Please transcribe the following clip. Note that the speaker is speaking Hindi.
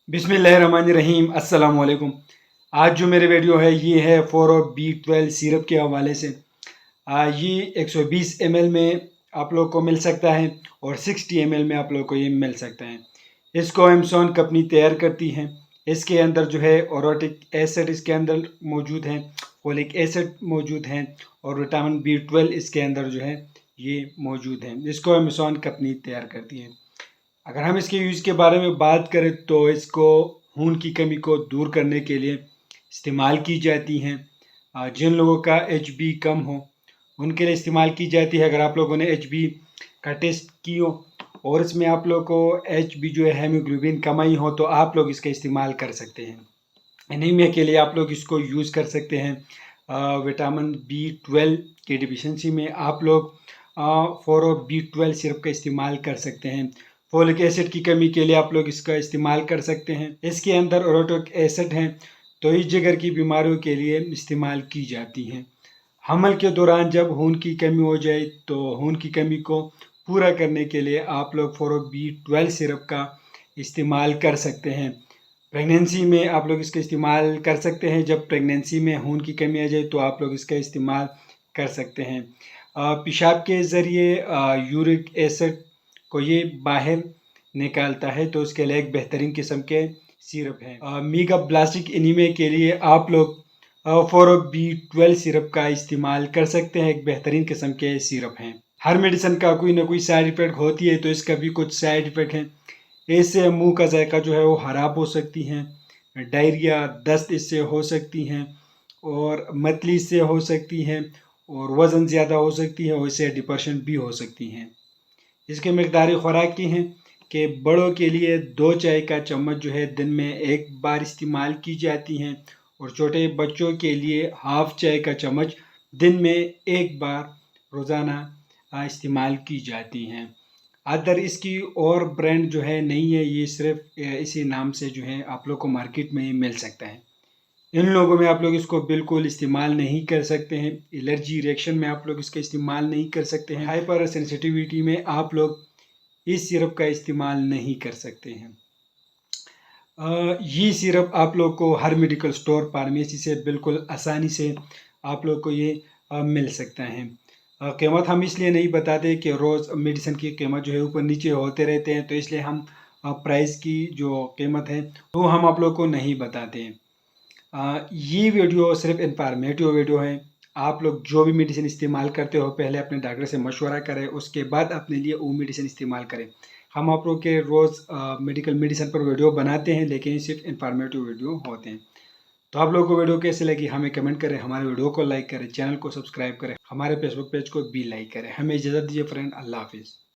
बिस्मिल्लाहिर्रहमानिर्रहीम अस्सलाम वालेकुम। आज जो मेरे वीडियो है ये है B12 सिरप के हवाले से। ये 120 ml में आप लोग को मिल सकता है और 60 ml में आप लोग को ये मिल सकता है। इसको एमसॉन कंपनी तैयार करती है। इसके अंदर जो है ओरोटिक एसिड इसके अंदर मौजूद है, फोलिक एसिड मौजूद है और विटामिन B12 इसके अंदर जो है ये मौजूद है। इसको एमसॉन कंपनी तैयार करती है। अगर हम इसके यूज़ के बारे में बात करें तो इसको खून की कमी को दूर करने के लिए इस्तेमाल की जाती हैं। जिन लोगों का HB कम हो उनके लिए इस्तेमाल की जाती है। अगर आप लोगों ने HB का टेस्ट की हो और इसमें आप लोग को HB जो है हीमोग्लोबिन कम आई हो तो आप लोग इसका इस्तेमाल कर सकते हैं। एनीमिया के लिए आप लोग इसको यूज़ कर सकते हैं। विटामिन B12 की डिफिशेंसी में आप लोग B12 सिरप का इस्तेमाल कर सकते हैं। फोलिक एसिड की कमी के लिए आप लोग इसका इस्तेमाल कर सकते हैं। इसके अंदर ओरोटिक एसिड हैं तो इस जिगर की बीमारियों के लिए इस्तेमाल की जाती हैं। हमल के दौरान जब खून की कमी हो जाए तो खून की कमी को पूरा करने के लिए आप लोग B12 सिरप का इस्तेमाल कर सकते हैं। प्रेगनेंसी में आप लोग इसका इस्तेमाल कर सकते हैं। जब प्रेगनेंसी में खून की कमी आ जाए तो आप लोग इसका इस्तेमाल कर सकते हैं। पेशाब के ज़रिए यूरिक एसिड को ये बाहर निकालता है तो उसके लिए एक बेहतरीन किस्म के सिरप है। मीगा ब्लास्टिक एनीमिया के लिए आप लोग B12 सिरप का इस्तेमाल कर सकते हैं। एक बेहतरीन किस्म के सिरप हैं। हर मेडिसिन का कोई ना कोई साइड इफ़ेक्ट होती है तो इसका भी कुछ साइड इफ़ेक्ट हैं। इससे मुंह का जायका जो है वो ख़राब हो सकती हैं, डायरिया दस्त इससे हो सकती हैं और मतली इससे हो सकती हैं और वज़न ज़्यादा हो सकती है और इससे डिप्रेशन भी हो सकती हैं। इसके मकदारी खुराक की हैं कि बड़ों के लिए 2 चाय का चम्मच जो है दिन में एक बार इस्तेमाल की जाती हैं और छोटे बच्चों के लिए हाफ चाय का चम्मच दिन में एक बार रोज़ाना इस्तेमाल की जाती हैं। अदर इसकी और ब्रांड जो है नहीं है, ये सिर्फ इसी नाम से जो है आप लोग को मार्केट में मिल सकता है। इन लोगों में आप लोग इसको बिल्कुल इस्तेमाल नहीं कर सकते हैं। एलर्जी रिएक्शन में आप लोग इसका इस्तेमाल नहीं कर सकते हैं। हाइपर सेंसिटिविटी में आप लोग इस सिरप का इस्तेमाल नहीं कर सकते हैं। ये सिरप आप लोग को हर मेडिकल स्टोर फार्मेसी से बिल्कुल आसानी से आप लोग को ये मिल सकता है। कीमत हम इसलिए नहीं बताते कि रोज़ मेडिसिन की कीमत जो है ऊपर नीचे होते रहते हैं तो इसलिए हम प्राइस की जो कीमत है वो हम आप लोग को नहीं बताते हैं। ये वीडियो सिर्फ इंफॉर्मेटिव वीडियो है। आप लोग जो भी मेडिसिन इस्तेमाल करते हो पहले अपने डॉक्टर से मशवरा करें, उसके बाद अपने लिए वो मेडिसिन इस्तेमाल करें। हम आप लोग के रोज़ मेडिकल मेडिसिन पर वीडियो बनाते हैं लेकिन ये सिर्फ इंफॉर्मेटिव वीडियो होते हैं। तो आप लोगों को वीडियो कैसे लगी हमें कमेंट करें, हमारे वीडियो को लाइक करें, चैनल को सब्सक्राइब करें, हमारे फेसबुक पेज को भी लाइक करें। हमें इजाज़त दीजिए फ्रेंड, अल्लाह हाफिज़।